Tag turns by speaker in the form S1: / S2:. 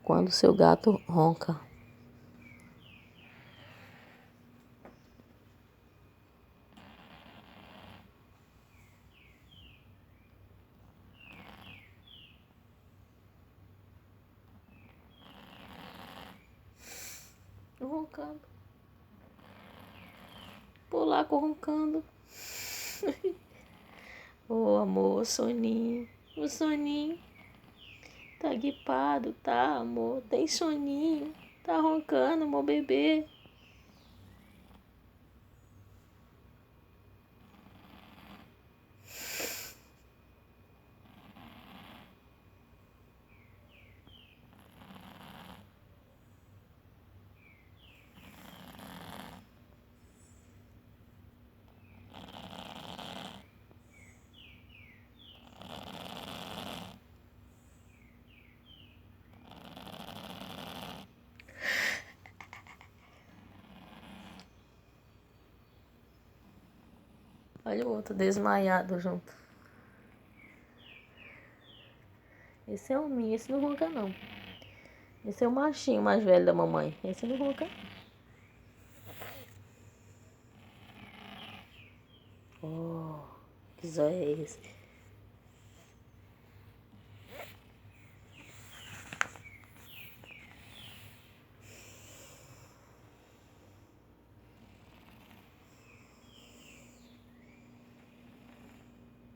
S1: quando seu gato ronca. Roncando. Polaco roncando. Ô, amor, soninho. O soninho. Tá gripado, tá, amor? Tem soninho. Tá roncando, meu bebê. Olha o outro desmaiado junto. Esse é o minho, esse não ronca não. Esse é o machinho mais velho da mamãe. Esse não ronca. Oh, que zóio é esse?